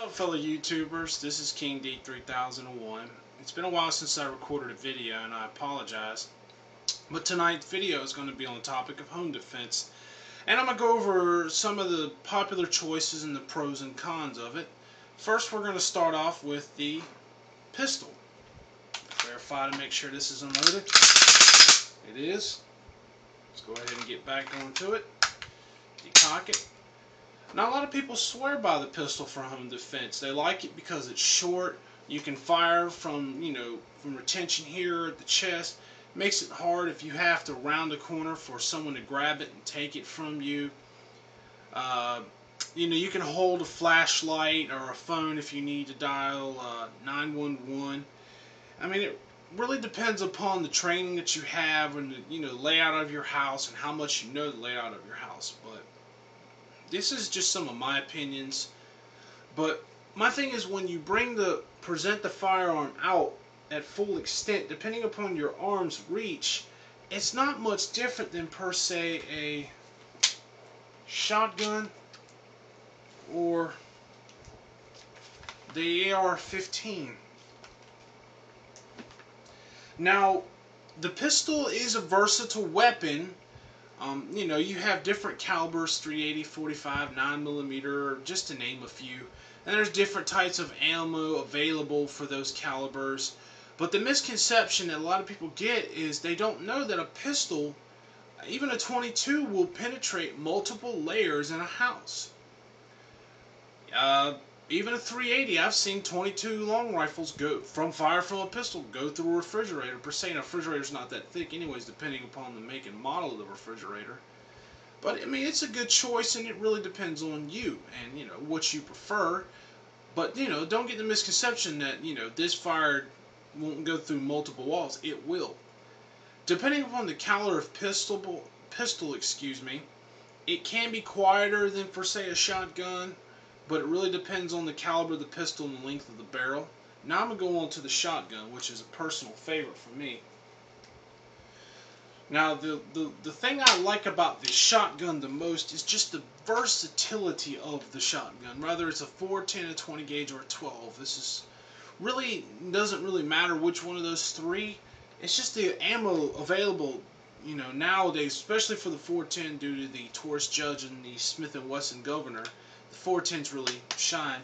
Hello fellow YouTubers, this is King D3001. It's been a while since I recorded a video and I apologize. But tonight's video is going to be on the topic of home defense. And I'm going to go over some of the popular choices and the pros and cons of it. First we're going to start off with the pistol. Verify to make sure this is unloaded. It is. Let's go ahead and get back onto it. Decock it. Now, a lot of people swear by the pistol for home defense. They like it because it's short. You can fire from retention here at the chest. It makes it hard if you have to round a corner for someone to grab it and take it from you. You can hold a flashlight or a phone if you need to dial 911. I mean, it really depends upon the training that you have and the layout of your house and how much you know the layout of your house. But this is just some of my opinions. But my thing is, when you present the firearm out at full extent, depending upon your arm's reach, it's not much different than per se a shotgun or the AR-15. Now, the pistol is a versatile weapon. You have different calibers, 380, 45, 9mm, just to name a few. And there's different types of ammo available for those calibers. But the misconception that a lot of people get is they don't know that a pistol, even a .22, will penetrate multiple layers in a house. Even a .380, I've seen .22 long rifles fire from a pistol go through a refrigerator. Per se, a refrigerator's not that thick anyways, depending upon the make and model of the refrigerator. But I mean, it's a good choice, and it really depends on you and what you prefer. But don't get the misconception that this fire won't go through multiple walls. It will. Depending upon the caliber of pistol, it can be quieter than for say a shotgun. But it really depends on the caliber of the pistol and the length of the barrel. Now I'm going to go on to the shotgun, which is a personal favorite for me. Now the thing I like about the shotgun the most is just the versatility of the shotgun. Whether it's a 410, a 20 gauge, or a 12. Doesn't really matter which one of those three. It's just the ammo available nowadays, especially for the 410 due to the Taurus Judge and the Smith & Wesson Governor. The 410s really shine,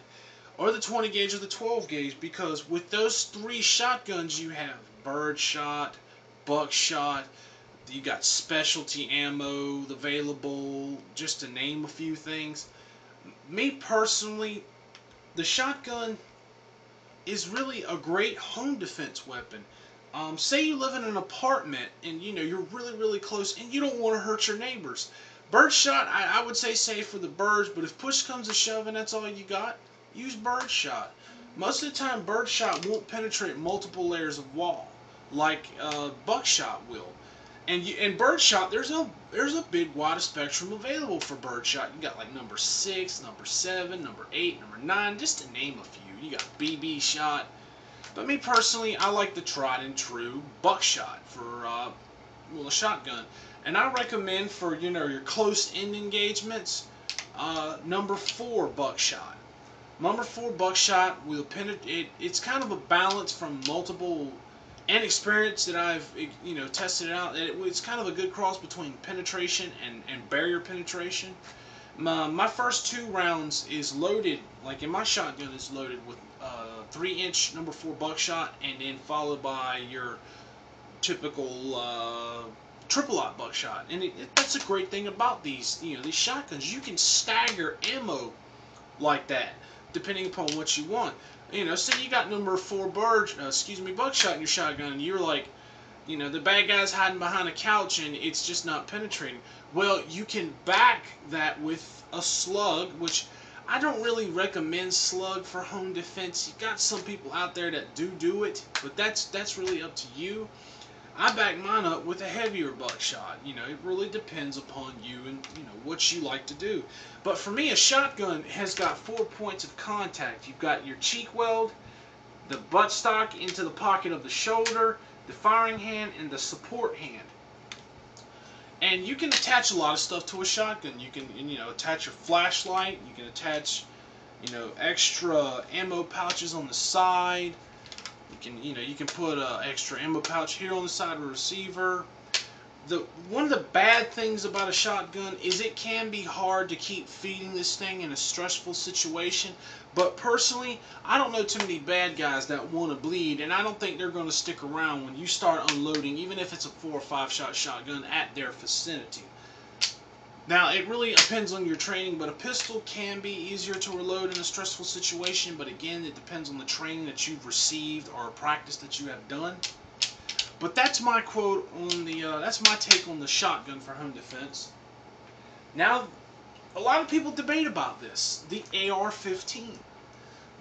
or the 20 gauge or the 12 gauge, because with those three shotguns you have birdshot, buckshot, you got specialty ammo available, just to name a few things. Me personally, the shotgun is really a great home defense weapon. Say you live in an apartment and you're really close and you don't want to hurt your neighbors. Birdshot, I would say safe for the birds, but if push comes to shove and that's all you got, use birdshot. Most of the time, birdshot won't penetrate multiple layers of wall like buckshot will. And birdshot, there's a big wide spectrum available for birdshot. You got like number 6, number 7, number 8, number 9, just to name a few. You got BB shot. But me personally, I like the tried and true buckshot for a shotgun. And I recommend for your close-in engagements, number 4 buckshot. Number 4 buckshot will penetrate. It's kind of a balance from multiple and experience that I've tested it out. It's kind of a good cross between penetration and barrier penetration. My first 2 rounds is loaded, like in my shotgun, is loaded with 3-inch number 4 buckshot, and then followed by your typical triple-aught buckshot. And that's a great thing about these shotguns. You can stagger ammo like that depending upon what you want. Say you got number 4 buckshot in your shotgun, and you're like, the bad guy's hiding behind a couch and it's just not penetrating. Well, you can back that with a slug, which I don't really recommend slug for home defense. You got some people out there that do it, but that's really up to you. I back mine up with a heavier buckshot. It really depends upon you and what you like to do. But for me, a shotgun has got 4 points of contact. You've got your cheek weld, the buttstock into the pocket of the shoulder, the firing hand, and the support hand. And you can attach a lot of stuff to a shotgun. You can attach your flashlight. You can attach You know, extra ammo pouches on the side. You can put an extra ammo pouch here on the side of the receiver. One of the bad things about a shotgun is it can be hard to keep feeding this thing in a stressful situation. But personally, I don't know too many bad guys that want to bleed, and I don't think they're going to stick around when you start unloading, even if it's a 4 or 5 shot shotgun, at their vicinity. Now, it really depends on your training, but a pistol can be easier to reload in a stressful situation, but again, it depends on the training that you've received or practice that you have done. But that's my quote on that's my take on the shotgun for home defense. Now, a lot of people debate about this, the AR-15.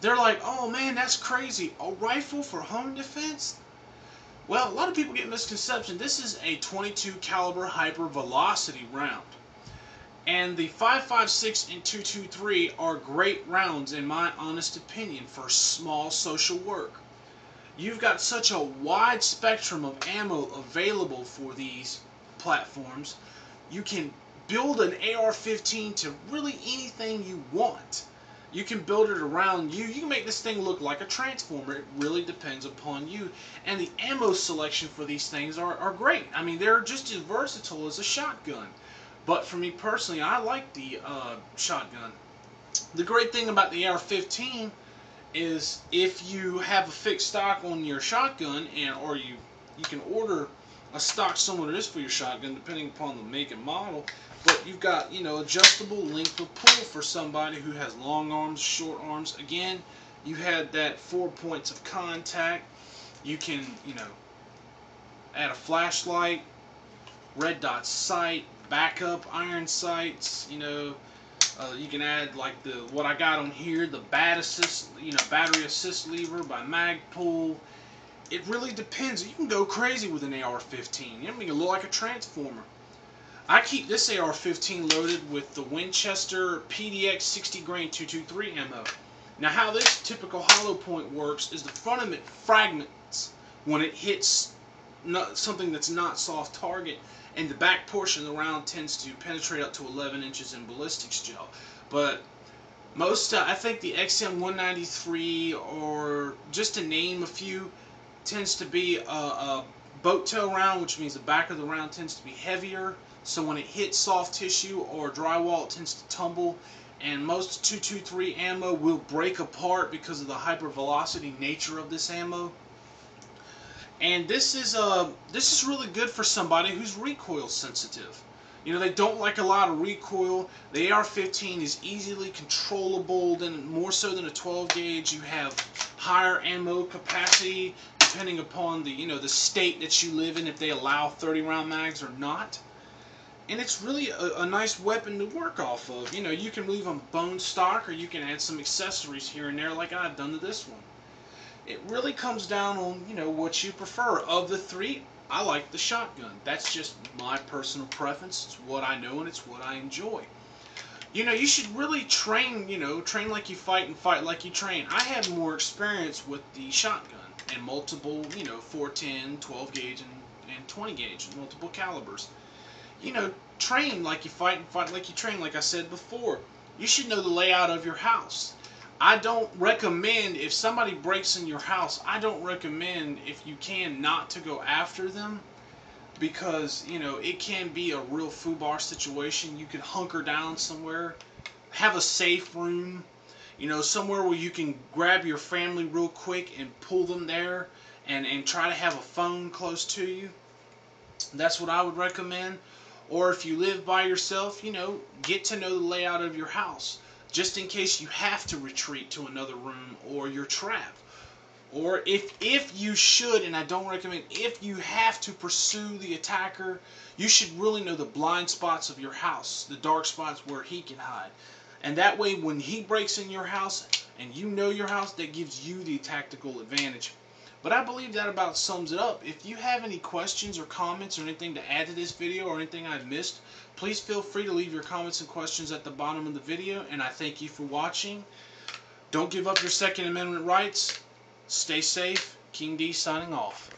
They're like, oh man, that's crazy, a rifle for home defense? Well, a lot of people get misconception. This is a .22 caliber hyper velocity round. And the 5.56 and 2.23 are great rounds, in my honest opinion, for small social work. You've got such a wide spectrum of ammo available for these platforms. You can build an AR-15 to really anything you want. You can build it around you. You can make this thing look like a transformer. It really depends upon you. And the ammo selection for these things are great. I mean, they're just as versatile as a shotgun. But for me personally, I like the shotgun. The great thing about the AR-15 is if you have a fixed stock on your shotgun, or you can order a stock similar to this for your shotgun, depending upon the make and model. But you've got, you know, adjustable length of pull for somebody who has long arms, short arms. Again, you had that 4 points of contact. You can, you know, add a flashlight, red dot sight, backup iron sights. You know, you can add like what I got on here, the battery assist lever by Magpul. It really depends. You can go crazy with an AR-15. You can look like a transformer. I keep this AR-15 loaded with the Winchester PDX 60 grain 223 ammo. Now, how this typical hollow point works is the front of it fragments when it hits something that's not soft target, and the back portion of the round tends to penetrate up to 11 inches in ballistics gel. But most, I think the XM193, or just to name a few, tends to be a boat tail round, which means the back of the round tends to be heavier. So when it hits soft tissue or drywall, it tends to tumble. And most 223 ammo will break apart because of the hypervelocity nature of this ammo. And this is really good for somebody who's recoil sensitive. You know, they don't like a lot of recoil. The AR-15 is easily controllable, more so than a 12 gauge. You have higher ammo capacity depending upon the state that you live in, if they allow 30 round mags or not. And it's really a nice weapon to work off of. You know, you can leave them bone stock, or you can add some accessories here and there like I've done to this one. It really comes down on, what you prefer. Of the three, I like the shotgun. That's just my personal preference. It's what I know and it's what I enjoy. You should really train, train like you fight and fight like you train. I have more experience with the shotgun and multiple, 410, 12 gauge, and 20 gauge, multiple calibers. Train like you fight and fight like you train. Like I said before, you should know the layout of your house. I don't recommend, if somebody breaks in your house, I don't recommend, if you can, not to go after them, because, it can be a real foobar situation. You could hunker down somewhere, have a safe room, somewhere where you can grab your family real quick and pull them there, and try to have a phone close to you. That's what I would recommend. Or if you live by yourself, get to know the layout of your house, just in case you have to retreat to another room or you're trapped. Or if you should, and I don't recommend, if you have to pursue the attacker, you should really know the blind spots of your house, the dark spots where he can hide. And that way, when he breaks in your house and you know your house, that gives you the tactical advantage. But I believe that about sums it up. If you have any questions or comments or anything to add to this video, or anything I've missed, please feel free to leave your comments and questions at the bottom of the video, and I thank you for watching. Don't give up your Second Amendment rights. Stay safe. King D signing off.